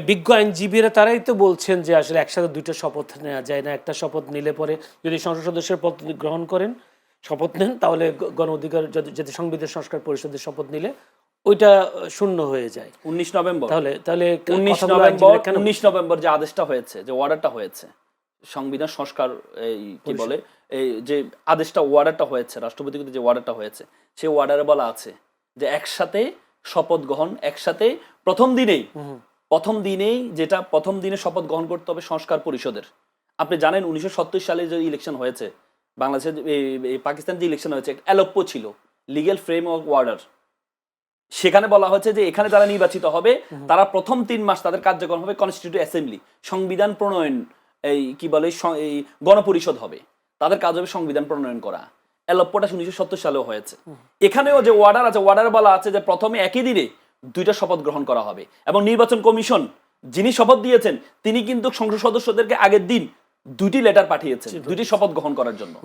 বিজ্ঞ আইনজীবীরা তারাই তো বলছেন যে আসলে একসাথে দুইটা শপথ নেওয়া যায় না। একটা শপথ নিলে পরে যদি সংসদ সদস্যের পদ গ্রহণ করেন, শপথ নেন, তাহলে গণ অধিকার যদি সংবিধান সংস্কার পরিষদের শপথ নিলে ওইটা শূন্য হয়ে যায় 19 নভেম্বর। তাহলে 19 নভেম্বর যে আদেশটা হয়েছে, যে অর্ডারটা হয়েছে সংবিধান সংস্কার, এই কি বলে, এই যে আদেশটা ওয়ার্ডারটা হয়েছে রাষ্ট্রপতি যে ওয়ার্ডারটা হয়েছে, সেই ওয়ার্ডারে বলা আছে যে একসাথে শপথ গ্রহণ, একসাথে প্রথম দিনেই যেটা প্রথম দিনে শপথ গ্রহণ করতে হবে সংস্কার পরিষদের। আপনি জানেন 1970 সালে যে ইলেকশন হয়েছে বাংলাদেশের, পাকিস্তান যে ইলেকশন হয়েছে, এলোপ্পো ছিল, লিগ্যাল ফ্রেমওয়ার্ক অর্ডার। সেখানে বলা হচ্ছে যে এখানে যারা নির্বাচিত হবে তারা প্রথম 3 মাস তাদের কার্যক্রম হবে কনস্টিটিউটিভ অ্যাসেম্বলি, সংবিধান প্রণয়ন, এই কি বলে, এই গণপরিষদ হবে, তাদের কাজ হবে সংবিধান প্রণয়ন করা। এলোপ্পোটা 1970 সালেও হয়েছে। এখানেও যে ওয়ার্ডার আছে, ওয়ার্ডার বলা আছে যে প্রথমে একই দিনে 2টা শপথ গ্রহণ করা হবে, এবং নির্বাচন কমিশন যিনি শপথ দিয়েছেন তিনি কিন্তু সংসদ সদস্যদেরকে আগের দিন 2টি লেটার পাঠিয়েছেন 2টি শপথ গ্রহণ করার জন্য।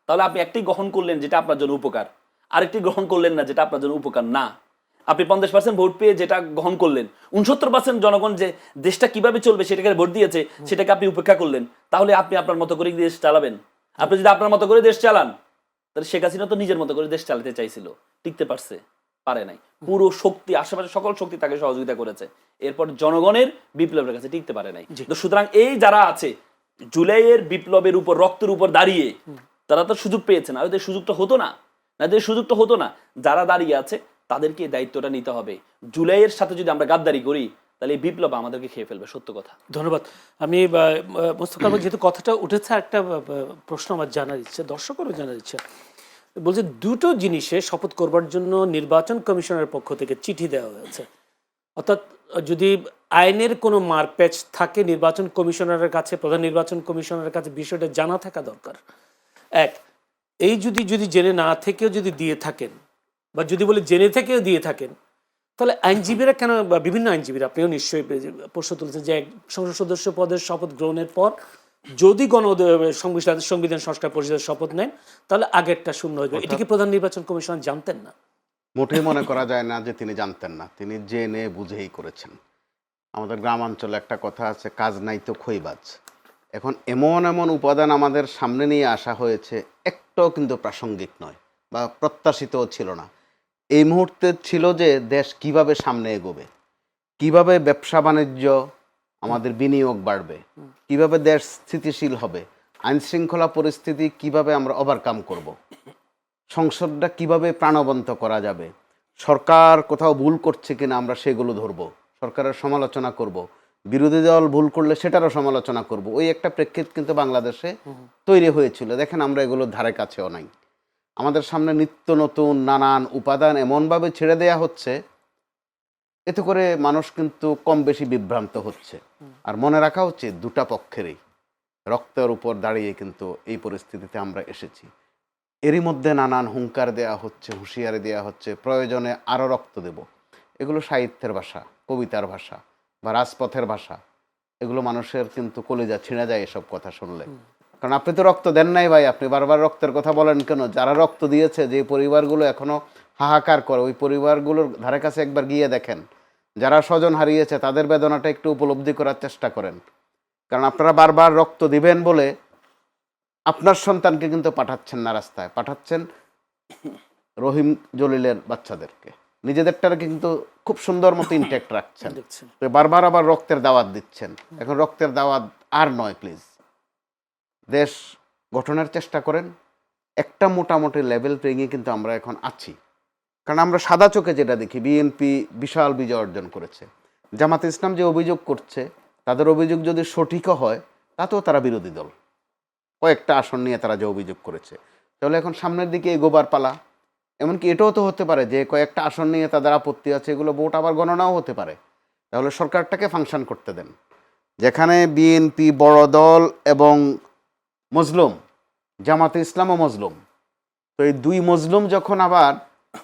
তাহলে আপনি একটি গ্রহণ করলেন যেটা আপনার জন্য উপকার, আরেকটি গ্রহণ করলেন না যেটা আপনার জন্য উপকার না। আপনি 50% ভোট পেয়ে যেটা গ্রহণ করলেন, 69% জনগণ যে দেশটা কিভাবে চলবে সেটাকে ভোট দিয়েছে, সেটাকে আপনি উপেক্ষা করলেন। তাহলে আপনি আপনার মতো করে দেশ চালাবেন? আপনি যদি আপনার মতো করে দেশ চালান, তাহলে শেখ হাসিনা তো নিজের মতো করে দেশ চালাতে চাইছিল, টিকতে পারছে? পারে নাই। পুরো শক্তি, আশেপাশে সকল শক্তি তাকে সহযোগিতা করেছে, এরপর জনগণের বিপ্লবের কাছে টিকতে পারে নাই। তো সুতরাং এই যারা আছে জুলাইয়ের বিপ্লবের উপর, রক্তের উপর দাঁড়িয়ে, তারা তো সুযোগ পেয়েছে না, ওদের সুযোগটা হতো না। যারা দাঁড়িয়ে আছে তাদেরকে দায়িত্বটা নিতে হবে। জুলাইয়ের সাথে যদি আমরা গাদ্দারি করি তাহলে এই বিপ্লব আমাদেরকে খেয়ে ফেলবে, সত্য কথা। ধন্যবাদ। আমি মোস্তফা কামাল, যেহেতু কথাটা উঠেছে, একটা প্রশ্ন আমার জানার ইচ্ছে, দর্শকেরও জানার ইচ্ছে। বলছে দুটো জিনিসে শপথ করবার জন্য নির্বাচন কমিশনের পক্ষ থেকে চিঠি দেওয়া হয়েছে, অর্থাৎ যদি আইনের কোনো মারপ্যাচ থাকে নির্বাচন কমিশনারের কাছে, প্রধান নির্বাচন কমিশনারের কাছে বিষয়টা জানা থাকা দরকার। এক, এই যদি জেনে না থেকেও যদি দিয়ে থাকেন, বা যদি বলে জেনে থেকেও দিয়ে থাকেন, তাহলে আইনজীবীরা কেন, বা বিভিন্ন আইনজীবীরা, আপনিও নিশ্চয়ই প্রশ্ন তুলেছেন যে সংসদ সদস্য পদের শপথ গ্রহণের পর যদি সংবিধান সংস্কার পরিষদের শপথ নেন তাহলে আগেরটা শূন্য হয়ে যাবে। এটা কি প্রধান নির্বাচন কমিশনার জানতেন না? মোটেই মনে করা যায় না যে তিনি জানতেন না, তিনি জেনে বুঝেই করেছেন। আমাদের গ্রামাঞ্চলে একটা কথা আছে, কাজ নাই তো খইবাজ। এখন এমন উপাদান আমাদের সামনে নিয়ে আসা হয়েছে, একটাও কিন্তু প্রাসঙ্গিক নয় বা প্রত্যাশিতও ছিল না। এই মুহূর্তে ছিল যে দেশ কিভাবে সামনে এগোবে, কিভাবে ব্যবসা বাণিজ্য, আমাদের বিনিয়োগ বাড়বে, কিভাবে দেশ স্থিতিশীল হবে, আইন শৃঙ্খলা পরিস্থিতি কিভাবে আমরা ওভারকাম করব, সংসদটা কিভাবে প্রাণবন্ত করা যাবে, সরকার কোথাও ভুল করছে কিনা আমরা সেগুলো ধরব, সরকারের সমালোচনা করব, বিরোধী দল ভুল করলে সেটারও সমালোচনা করব। ওই একটা প্রেক্ষিত কিন্তু বাংলাদেশে তৈরি হয়েছিল। দেখেন, আমরা এগুলোর ধারে কাছেও নাই। আমাদের সামনে নিত্য নতুন নানান উপাদান এমনভাবে ছেড়ে দেয়া হচ্ছে, এতে করে মানুষ কিন্তু কম বেশি বিভ্রান্ত হচ্ছে। আর মনে রাখা উচিত, দুটা পক্ষেরই রক্তের উপর দাঁড়িয়ে কিন্তু এই পরিস্থিতিতে আমরা এসেছি। এরই মধ্যে নানান হুঙ্কার দেয়া হচ্ছে, হুঁশিয়ারি দেওয়া হচ্ছে, প্রয়োজনে আরও রক্ত দেব। এগুলো সাহিত্যের ভাষা, কবিতার ভাষা বা রাজপথের ভাষা। এগুলো মানুষের কিন্তু কলিজা ছিঁড়ে যায় এসব কথা শুনলে। কারণ আপনি তো রক্ত দেন নাই ভাই, আপনি বারবার রক্তের কথা বলেন কেন? যারা রক্ত দিয়েছে, যে পরিবারগুলো এখনো হাহাকার করে, ওই পরিবারগুলোর ধারে কাছে একবার গিয়ে দেখেন। যারা স্বজন হারিয়েছে তাদের বেদনাটা একটু উপলব্ধি করার চেষ্টা করেন। কারণ আপনারা বারবার রক্ত দিবেন বলে আপনার সন্তানকে কিন্তু পাঠাচ্ছেন না রাস্তায়, পাঠাচ্ছেন রহিম জলিলের বাচ্চাদেরকে, নিজেদেরটাকে কিন্তু খুব সুন্দর মতো ইনট্যাক্ট রাখছেন, বারবার আবার রক্তের দাওয়াত দিচ্ছেন। এখন রক্তের দাওয়াত আর নয়, প্লিজ দেশ গঠনের চেষ্টা করেন। একটা মোটামুটি লেভেল প্লেইংয়ে কিন্তু আমরা এখন আছি। কারণ আমরা সাদা চোখে যেটা দেখি, বিএনপি বিশাল বিজয় অর্জন করেছে। জামাতে ইসলাম যে অভিযোগ করছে, তাদের অভিযোগ যদি সঠিকও হয়, তাতেও তারা বিরোধী দল, কয়েকটা আসন নিয়ে তারা যে অভিযোগ করেছে। তাহলে এখন সামনের দিকে এগোবার পালা। এমনকি এটাও তো হতে পারে যে কয়েকটা আসন নিয়ে তাদের আপত্তি আছে, এগুলো ভোট আবার গণনাও হতে পারে। তাহলে সরকারটাকে ফাংশন করতে দেন। যেখানে বিএনপি বড় দল এবং মজলুম, জামাতে ইসলামও মজলুম, তো এই দুই মজলুম যখন আবার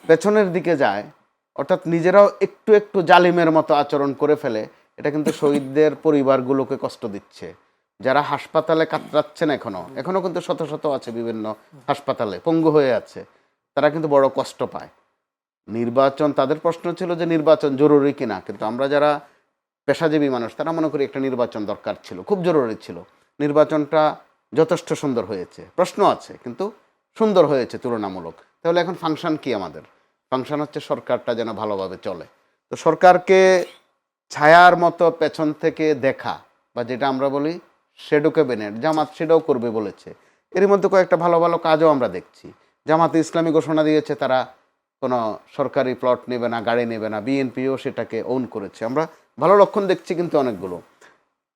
পেছনের দিকে যায়, অর্থাৎ নিজেরাও একটু একটু জালিমের মতো আচরণ করে ফেলে, এটা কিন্তু শহীদদের পরিবারগুলোকে কষ্ট দিচ্ছে। যারা হাসপাতালে কাতরাচ্ছেন, এখনো কিন্তু শত শত আছে বিভিন্ন হাসপাতালে, পঙ্গু হয়ে আছে, তারা কিন্তু বড় কষ্ট পায়। নির্বাচন, তাদের প্রশ্ন ছিল যে নির্বাচন জরুরি কিনা, কিন্তু আমরা যারা পেশাজীবী মানুষ, তারা মনে করি একটা নির্বাচন দরকার ছিল, খুব জরুরি ছিল। নির্বাচনটা যথেষ্ট সুন্দর হয়েছে, প্রশ্ন আছে কিন্তু সুন্দর হয়েছে তুলনামূলক। তাহলে এখন ফাংশন কি আমাদের? ফাংশন হচ্ছে সরকারটা যেন ভালোভাবে চলে। তো সরকারকে ছায়ার মতো পেছন থেকে দেখা, বা যেটা আমরা বলি শ্যাডো ক্যাবিনেট, জামাত সেটাও করবে বলেছে। এর মধ্যে কয়েকটা ভালো ভালো কাজও আমরা দেখছি। জামাতে ইসলামী ঘোষণা দিয়েছে তারা কোনো সরকারি প্লট নেবে না, গাড়ি নেবে না। বিএনপিও সেটাকে ওন করেছে, আমরা ভালো লক্ষণ দেখছি। কিন্তু অনেকগুলো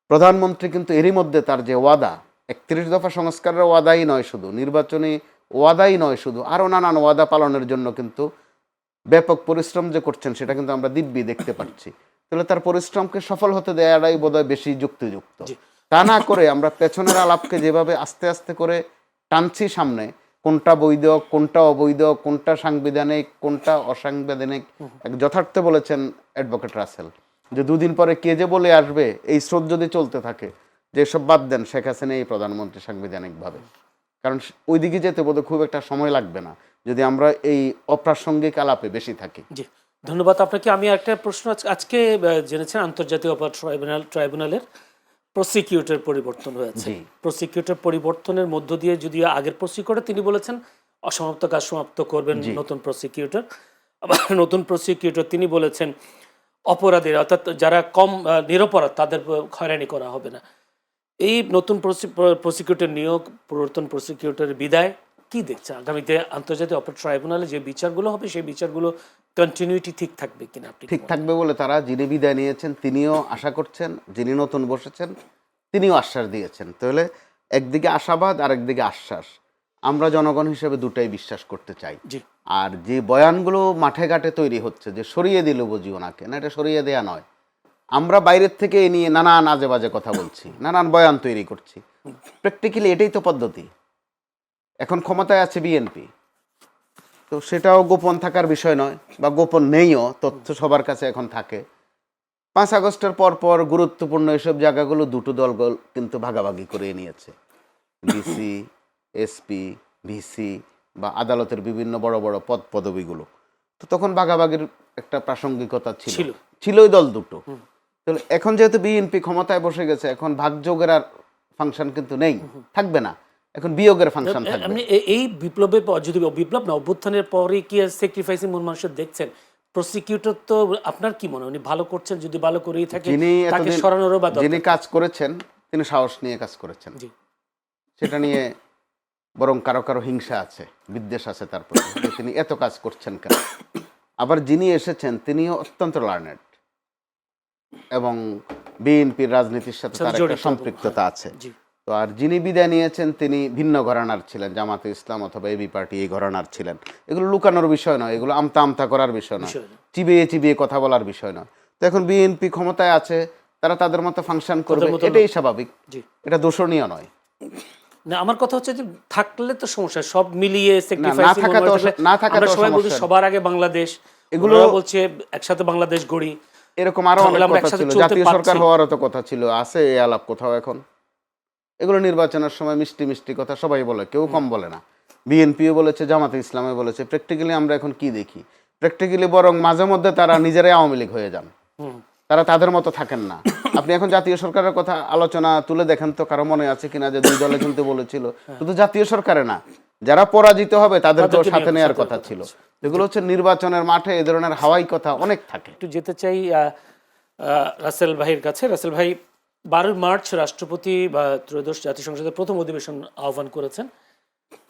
প্রধানমন্ত্রী কিন্তু এরই মধ্যে তার যে ওয়াদা, 31 দফা সংস্কারের ওয়াদাই নয় শুধু, নির্বাচনী ওয়াদাই নয় শুধু, আরও নানান ওয়াদা পালনের জন্য কিন্তু ব্যাপক পরিশ্রম যে করছেন সেটা কিন্তু আমরা দিব্যি দেখতে পাচ্ছি। তাহলে তার পরিশ্রমকে সফল হতে দেওয়াটাই বোধহয় বেশি যুক্তিযুক্ত। তা না করে আমরা পেছনের আলাপকে যেভাবে আস্তে আস্তে করে টানছি সামনে, কোনটা বৈধ, কোনটা অবৈধ, কোনটা সাংবিধানিক, কোনটা অসাংবিধানিক, যথার্থ বলেছেন অ্যাডভোকেট রাসেল যে দুদিন পরে কে যে বলে আসবে, এই স্রোত যদি চলতে থাকে, যে সব বাদ দেন, শেখ হাসিনা এই প্রধানমন্ত্রী সাংবিধানিকভাবে। কারণ ওইদিকে যেতে বোধহয় খুব একটা সময় লাগবে না যদি আমরা এই অপ্রাসঙ্গিক আলাপে বেশি থাকি। জি, ধন্যবাদ আপনাকে। আমি একটা প্রশ্ন আজকে জেনেছেন আন্তর্জাতিক অপরাধ ট্রাইব্যুনালের প্রসিকিউটর পরিবর্তন হয়েছে। প্রসিকিউটর পরিবর্তনের মধ্য দিয়ে, যদি আগের প্রসিকিউটর তিনি বলেছেন অসমাপ্ত কাজ সমাপ্ত করবেন নতুন প্রসিকিউটর, আবার নতুন প্রসিকিউটর তিনি বলেছেন অপরাধীরা অর্থাৎ যারা কম নিরপরাধ তাদের হয়রানি করা হবে না। এই নতুন প্রসিকিউটর নিয়োগ, পুরাতন প্রসিকিউটরের বিদায় কি দেখছে আগামীতে আন্তর্জাতিক অপরাধ ট্রাইব্যুনালে যে বিচারগুলো হবে সেই বিচারগুলো কন্টিনিউটি ঠিক থাকবে কিনা? আপনি ঠিক থাকবে বলে তারা, যিনি বিদায় নিয়েছেন তিনিও আশা করছেন, যিনি নতুন বসেছেন তিনিও আশ্বাস দিয়েছেন। তাহলে একদিকে আশাবাদ আর একদিকে আশ্বাস, আমরা জনগণ হিসেবে দুটাই বিশ্বাস করতে চাই। আর যে বয়ানগুলো মাঠে ঘাটে তৈরি হচ্ছে যে সরিয়ে দিল বুঝি ওনাকে, না, এটা সরিয়ে দেয়া নয়। আমরা বাইরের থেকে এ নিয়ে নানান আজে বাজে কথা বলছি, নানান বয়ান তৈরি করছি। প্র্যাকটিক্যালি এটাই তো পদ্ধতি। এখন ক্ষমতায় আছে বিএনপি, তো সেটাও গোপন থাকার বিষয় নয়, বা গোপন নেইও, তথ্য সবার কাছে এখন থাকে। 5 আগস্টের পর গুরুত্বপূর্ণ এসব জায়গাগুলো দুটো দল কিন্তু ভাগাভাগি করে নিয়েছে, ডিসি, এসপি, ভিসি বা আদালতের বিভিন্ন বড় বড় পদবিগুলো। তো তখন ভাগাভাগির একটা প্রাসঙ্গিকতা ছিল ওই দল দুটো। তো এখন যেহেতু বিএনপি ক্ষমতায় বসে গেছে, এখন ভাগযোগের আর ফাংশন কিন্তু নেই, থাকবে না, এখন বিয়োগের ফাংশন থাকবে। আপনি এই বিপ্লবের পর, যদি বিপ্লব না অভ্যুত্থানের পরে কি স্যাক্রিফাইসিং মন মানুষের দেখছেন প্রসিকিউটর, তো আপনার কি মনে হয় উনি ভালো করছেন? যদি ভালো করেই থাকে তাকে সরানোরও বা যিনি কাজ করেছেন তিনি সাহস নিয়ে কাজ করেছেন, সেটা নিয়ে বরং কারো কারো হিংসা আছে, বিদ্বেষ আছে তার প্রতি, তিনি এত কাজ করছেন কেন। আবার যিনি এসেছেন তিনিও অত্যন্ত লার্নেড এবং বিএনপির রাজনীতির সাথে তার একটা সম্পৃক্ততা আছে। তো আর যিনি বিদায় নিয়েছেন তিনি ভিন্ন ঘরানার ছিলেন, জামাতে ইসলাম অথবা এবি পার্টি এই ঘরানার ছিলেন। এগুলো লুকানোর বিষয় নয়, এগুলো আমতা আমতা করার বিষয় নয়, চিবিয়ে চিবিয়ে কথা বলার বিষয় নয়। তো এখন বিএনপি ক্ষমতায় আছে, তারা তাদের মতো ফাংশন করবে, এটাই স্বাভাবিক, এটা দোষণীয় নয়। না, আমার কথা হচ্ছে যে থাকলে তো সমস্যা, সব মিলিয়ে সবার আগে বাংলাদেশ, এগুলো বলছে একসাথে বাংলাদেশ গড়ি, এরকম আরো অনেক কথা ছিল, জাতীয় সরকার হওয়ারও তো কথা ছিল, আছে এই আলাপ কোথাও এখন? এগুলো নির্বাচনের সময় মিষ্টি মিষ্টি কথা সবাই বলে, কেউ কম বলে না। বিএনপিও বলেছে, জামাতে ইসলামে বলেছে। প্র্যাকটিক্যালি আমরা এখন কি দেখি? প্র্যাকটিক্যালি বরং মাঝে মধ্যে তারা নিজেরাই আওয়ামী লীগ হয়ে যান, তারা তাদের মতো থাকেন না। আপনি এখন জাতীয় সরকারের কথা আলোচনা তুলে দেখেন তো, কারো মনে আছে কিনা যে দুই দলে কিন্তু বলেছিল শুধু জাতীয় সরকারে না, যারা পরাজিত হবে তাদেরকেও সাথে নেওয়ার কথা ছিল। এগুলো হচ্ছে নির্বাচনের মাঠে এ ধরনের হাওয়াই কথা অনেক থাকে। একটু যেতে চাই রাসেল ভাইয়ের কাছে। রাসেল ভাই, 12 মার্চ রাষ্ট্রপতি বা ত্রয়োদশ জাতীয় সংসদের প্রথম অধিবেশন আহ্বান করেছেন।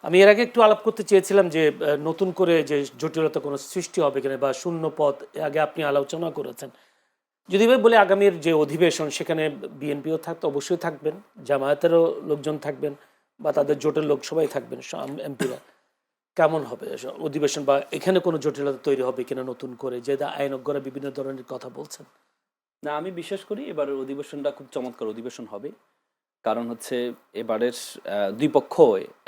আমি এর আগে একটু আলাপ করতে চেয়েছিলাম যে নতুন করে যে জটিলতা কোনো সৃষ্টি হবে কিনা বা শূন্য পদ, আগে আপনি আলোচনা করেছেন। যদি ভাই বলে আগামীর যে অধিবেশন সেখানে বিএনপিও থাকতে অবশ্যই থাকবেন, জামায়াতেরও লোকজন থাকবেন বা তাদের জোটের লোক সবাই থাকবেন, এমপিরা, কেমন হবে অধিবেশন? বা এখানে কোনো জটিলতা তৈরি হবে কিনা নতুন করে, যে আইনজ্ঞরা বিভিন্ন ধরনের কথা বলছেন? না, আমি বিশ্বাস করি এবারের অধিবেশনটা খুব চমৎকার অধিবেশন হবে। কারণ হচ্ছে এবারের দুই পক্ষ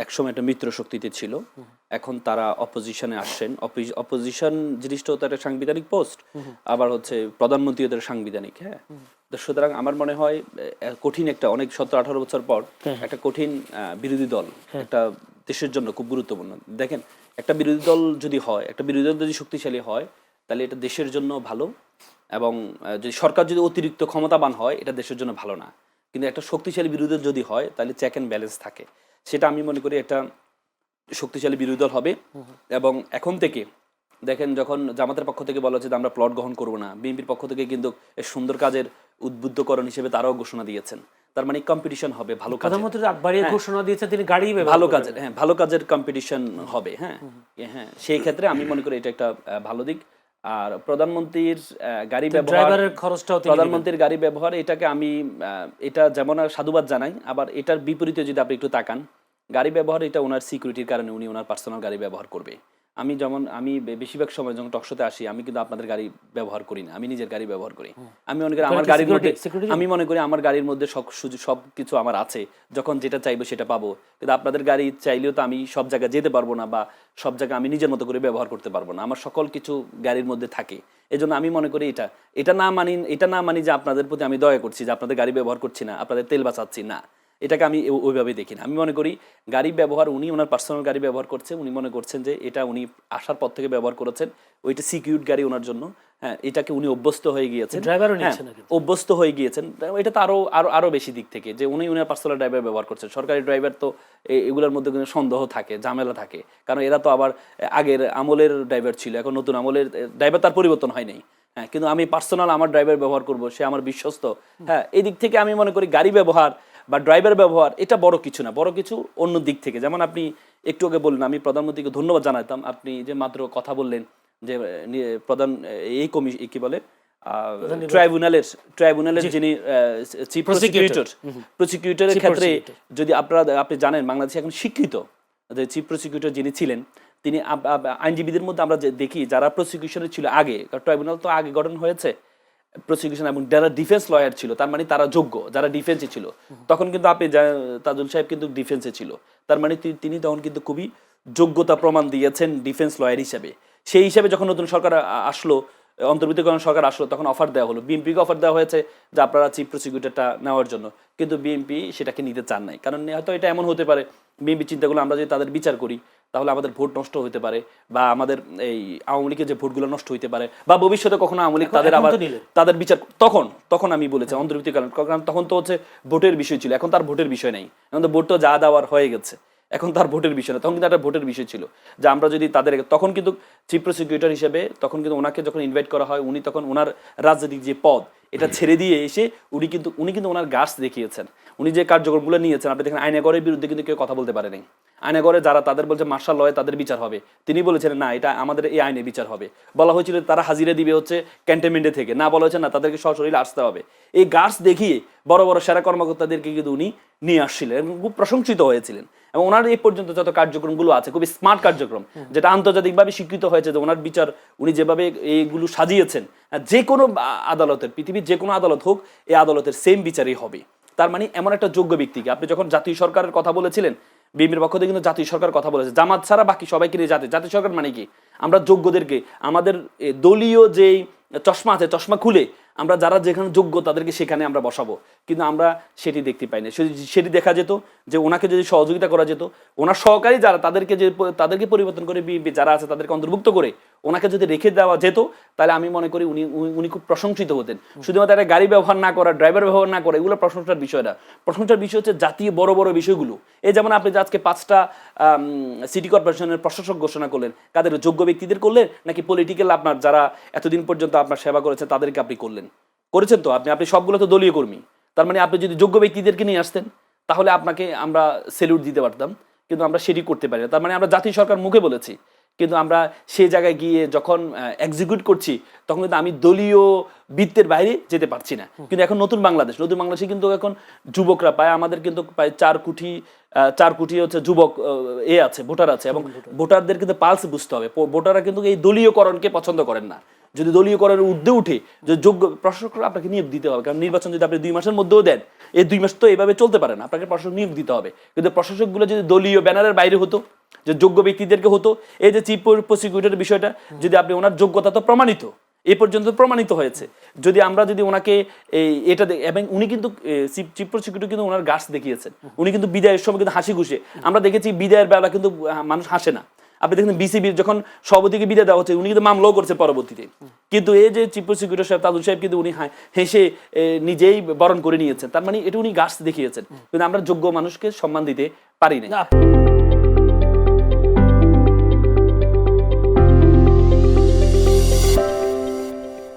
একসময় একটা মিত্র শক্তিতে ছিল, এখন তারা অপোজিশনে আসছেন। অপোজিশন জিনিসটাও তো একটা সাংবিধানিক পোস্ট, আবার হচ্ছে প্রধানমন্ত্রী ওদের সাংবিধানিক। হ্যাঁ, তো সুতরাং আমার মনে হয় কঠিন একটা, অনেক 17-18 বছর পর একটা কঠিন বিরোধী দল একটা দেশের জন্য খুব গুরুত্বপূর্ণ। দেখেন, একটা বিরোধী দল যদি হয়, একটা বিরোধী দল যদি শক্তিশালী হয়, তাহলে এটা দেশের জন্য ভালো, এবং যদি সরকার যদি অতিরিক্ত ক্ষমতাবান হয় এটা দেশের জন্য ভালো না। কিন্তু একটা শক্তিশালী বিরোধী দল যদি হয় তাহলে চেক অ্যান্ড ব্যালেন্স থাকে, সেটা আমি মনে করি একটা শক্তিশালী বিরোধী দল হবে। এবং এখন থেকে দেখেন, যখন জামাতের পক্ষ থেকে বলা হচ্ছে যে আমরা প্লট গ্রহণ করবো না, বিএনপির পক্ষ থেকে কিন্তু এই সুন্দর কাজের উদ্বুদ্ধকরণ হিসেবে তারাও ঘোষণা দিয়েছেন। তার মানে কম্পিটিশন হবে ভালো কাজে। প্রধানমন্ত্রী রাত বাড়িয়ে ঘোষণা দিয়েছে তিনি গাড়ি ভালো কাজের, হ্যাঁ ভালো কাজের কম্পিটিশন হবে। হ্যাঁ হ্যাঁ, সেই ক্ষেত্রে আমি মনে করি এটা একটা ভালো দিক। আর প্রধানমন্ত্রীর গাড়ি ব্যবহার, ড্রাইভারের খরচটাও প্রধানমন্ত্রীর গাড়ি ব্যবহার, এটাকে আমি এটা যেমন সাধুবাদ জানাই, আবার এটার বিপরীতে যদি আপনি একটু তাকান, গাড়ি ব্যবহার এটা ওনার সিকিউরিটির কারণে উনি ওনার পার্সোনাল গাড়ি ব্যবহার করবে। আমি বেশিরভাগ সময় যখন টকশোতে আসি আমি কিন্তু আপনাদের গাড়ি ব্যবহার করি না, আমি নিজের গাড়ি ব্যবহার করি। আমি মনে করি আমার গাড়ির মধ্যে, আমি মনে করি আমার গাড়ির মধ্যে সব কিছু আমার আছে, যখন যেটা চাইবো সেটা পাবো। কিন্তু আপনাদের গাড়ি চাইলেও তো আমি সব জায়গায় যেতে পারবো না, বা সব জায়গায় আমি নিজের মতো করে ব্যবহার করতে পারবো না, আমার সকল কিছু গাড়ির মধ্যে থাকে। এই জন্য আমি মনে করি এটা না মানি যে আপনাদের প্রতি আমি দয়া করছি, যে আপনাদের গাড়ি ব্যবহার করছি না, আপনাদের তেল বাঁচাচ্ছি না, এটাকে আমি ওইভাবে দেখি না। আমি মনে করি গাড়ি ব্যবহার, উনি ওনার পার্সোনাল গাড়ি ব্যবহার করছে, উনি মনে করছেন যে এটা উনি আসার পর থেকে ব্যবহার করেছেন, ওইটা সিকিউর গাড়ি ওনার জন্য। হ্যাঁ, এটাকে উনি অভ্যস্ত হয়ে গিয়েছেন, অভ্যস্ত হয়ে গিয়েছেন। এটা তো আরো বেশি দিক থেকে যে উনি ওনার পার্সোনাল ড্রাইভার ব্যবহার করছেন। সরকারি ড্রাইভার তো এগুলোর মধ্যে কিন্তু সন্দেহ থাকে, ঝামেলা থাকে, কারণ এরা তো আবার আগের আমলের ড্রাইভার ছিল, এখন নতুন আমলের ড্রাইভার, তার পরিবর্তন হয় নাই। হ্যাঁ, কিন্তু আমি পার্সোনাল আমার ড্রাইভার ব্যবহার করব, সে আমার বিশ্বস্ত। হ্যাঁ, এই দিক থেকে আমি মনে করি গাড়ি ব্যবহার বা ড্রাইভার ব্যবহার এটা বড় কিছু না, বড় কিছু অন্য দিক থেকে। যেমন আপনি একটু আগে বললেন, আমি প্রধানমন্ত্রীকে ধন্যবাদ জানাতাম, আপনি যে মাত্র কথা বললেন যে প্রধান এই কি বলে ট্রাইব্যুনালের যিনি চিফ প্রসিকিউটরের ক্ষেত্রে, যদি আপনি জানেন বাংলাদেশে এখন শিক্ষিত যে চিফ প্রসিকিউটর যিনি ছিলেন, তিনি আইনজীবীদের মধ্যে আমরা দেখি যারা প্রসিকিউশনে ছিল আগে, ট্রাইব্যুনাল তো আগে গঠন হয়েছে, প্রসিকিউশন এবং যারা ডিফেন্স লয়ার ছিল, তার মানে তারা যোগ্য, যারা ডিফেন্সে ছিল তখন কিন্তু আপনি তাজুল সাহেব কিন্তু ডিফেন্সে ছিল, তার মানে তিনি তখন কিন্তু খুবই যোগ্যতা প্রমাণ দিয়েছেন ডিফেন্স লয়ার হিসেবে। সেই হিসাবে যখন নতুন সরকার আসলো, অন্তর্বর্তীকালীন সরকার আসলো, তখন অফার দেওয়া হলো, বিএনপিকে অফার দেওয়া হয়েছে যে আপনারা চিফ প্রসিকিউটরটা নেওয়ার জন্য, কিন্তু বিএনপি সেটাকে নিতে চান নাই। কারণ হয়তো এটা এমন হতে পারে, বিএনপি চিন্তা করলো আমরা যদি তাদের বিচার করি তাহলে আমাদের ভোট নষ্ট হতে পারে, বা আমাদের এই আওয়ামী লীগের যে ভোটগুলো নষ্ট হইতে পারে, বা ভবিষ্যতে কখনো আওয়ামী লীগ তাদের বিচার, তখন আমি বলেছি অন্তর্বর্তীকালীন, কারণ তখন তো হচ্ছে ভোটের বিষয় ছিল, এখন তার ভোটের বিষয় নেই, এখন তো ভোট তো যা দেওয়ার হয়ে গেছে, এখন তার ভোটের বিষয় না, তখন কিন্তু একটা ভোটের বিষয় ছিল যে আমরা যদি তাদের, তখন কিন্তু চিফ প্রসিকিউটর হিসেবে তখন কিন্তু ওনাকে যখন ইনভাইট করা হয়, উনি তখন ওনার রাজনৈতিক যে পদ এটা ছেড়ে দিয়ে এসে উনি কিন্তু ওনার গাছ দেখিয়েছেন, উনি যে কার্যক্রমগুলো নিয়েছেন। আপনি দেখেন আইনাগরের বিরুদ্ধে কিন্তু কেউ কথা বলতে পারেনি, আইনাগরে যারা তাদের বলছে মার্শাল লয়ে তাদের বিচার হবে, তিনি বলেছিলেন না, এটা আমাদের এই আইনে বিচার হবে। বলা হয়েছিল তারা হাজিরা দিবে হচ্ছে ক্যান্টনমেন্টে থেকে, না বলা হয়েছে না তাদেরকে সশরীরে আসতে হবে। এই গাছ দেখিয়ে বড় বড় সেরা কর্মকর্তাদেরকে কিন্তু উনি নিয়ে আসছিলেন এবং খুব প্রশংসিত হয়েছিলেন। এবং ওনার এই পর্যন্ত যত কার্যক্রমগুলো আছে খুবই স্মার্ট কার্যক্রম, যেটা আন্তর্জাতিকভাবে স্বীকৃত হয়েছে যে ওনার বিচার উনি যেভাবে এইগুলো সাজিয়েছেন, যে কোনো আদালতের, পৃথিবীর যে কোনো আদালত হোক, এই আদালতের সেম বিচারই হবে। তার মানে এমন একটা যোগ্য ব্যক্তিকে, আপনি যখন জাতীয় সরকারের কথা বলেছিলেন, বিএনপির পক্ষ থেকে কিন্তু জাতীয় সরকার কথা বলেছে, জামাত ছাড়া বাকি সবাইকে নিয়ে জাতীয় সরকার মানে কি, আমরা যোগ্যদেরকে, আমাদের দলীয় যেই চশমা আছে চশমা খুলে আমরা যারা যেখানে যোগ্য তাদেরকে সেখানে আমরা বসাবো, কিন্তু আমরা সেটি দেখতে পাই না। সেটি দেখা যেত যে ওনাকে যদি সহযোগিতা করা যেত, ওনার সহকারী যারা তাদেরকে পরিবর্তন করে বিএনপি যারা আছে তাদেরকে অন্তর্ভুক্ত করে ওনাকে যদি রেখে দেওয়া যেত, তাহলে আমি মনে করি উনি খুব প্রশংসিত হতেন। শুধুমাত্র একটা গাড়ি ব্যবহার না করা, ড্রাইভার ব্যবহার না করা, এগুলো প্রশংসার বিষয় না। প্রশংসার বিষয় হচ্ছে জাতীয় বড় বড় বিষয়গুলো। এই যেমন আপনি আজকে 5টা সিটি কর্পোরেশনের প্রশাসক ঘোষণা করলেন, কাদের যোগ্য ব্যক্তিদের করলেন, নাকি পলিটিক্যাল আপনার যারা এতদিন পর্যন্ত আপনার সেবা করেছেন তাদেরকে আপনি করেছেন? তো আপনি সবগুলো তো দলীয় কর্মী, তার মানে আপনি যদি যোগ্য ব্যক্তিদেরকে নিয়ে আসতেন তাহলে আপনাকে আমরা স্যালুট দিতে পারতাম, কিন্তু আমরা সেটি করতে পারি না। তার মানে আমরা জাতীয় সরকার মুখে বলেছি, কিন্তু আমরা সেই জায়গায় গিয়ে যখন এক্সিকিউট করছি তখন কিন্তু আমি দলীয় বৃত্তের বাইরে যেতে পারছি না। কিন্তু এখন নতুন বাংলাদেশে কিন্তু এখন যুবকরা পায়, আমাদের কিন্তু প্রায় 4 কোটি হচ্ছে যুবক আছে, ভোটার আছে, এবং ভোটারদের কিন্তু পালস বুঝতে হবে। ভোটাররা কিন্তু এই দলীয়করণকে পছন্দ করেন না। যদি দলীয়করণের ঊর্ধ্বে উঠে যে যোগ্য প্রশাসকরা আপনাকে নিয়োগ দিতে হবে, কারণ নির্বাচন যদি আপনি 2 মাসের মধ্যেও দেন, এই 2 মাস তো এভাবে চলতে পারে না, আপনাকে প্রশাসক নিয়োগ দিতে হবে। কিন্তু প্রশাসকগুলো যদি দলীয় ব্যানারের বাইরে হতো, যে যোগ্য ব্যক্তিদেরকে হতো, এই যে চিফ প্রসিকিউটরের বিষয়টা, যদি আপনি ওনার যোগ্যতা তো প্রমাণিত, এই পর্যন্ত প্রমাণিত হয়েছে, যদি আমরা যদি ওনাকে এটা, এবং উনি কিন্তু চিফ প্রসিকিউটর কিন্তু ওনার গাছ দেখিয়েছেন, উনি কিন্তু বিদায়ের সময় কিন্তু হাসি খুশি, আমরা দেখেছি বিদায়ের বেলা কিন্তু মানুষ হাসে না, আপনি দেখেন বিসিবির যখন সভাপতিকে বিদায় দেওয়া হচ্ছে উনি কিন্তু মামলাও করছে পরবর্তীতে, কিন্তু এই যে চিফ প্রসিকিউটর সাহেব তাজুল সাহেব কিন্তু উনি হেসে নিজেই বরণ করে নিয়েছেন, তার মানে এটা উনি গাছ দেখিয়েছেন, কিন্তু আমরা যোগ্য মানুষকে সম্মান দিতে পারি না।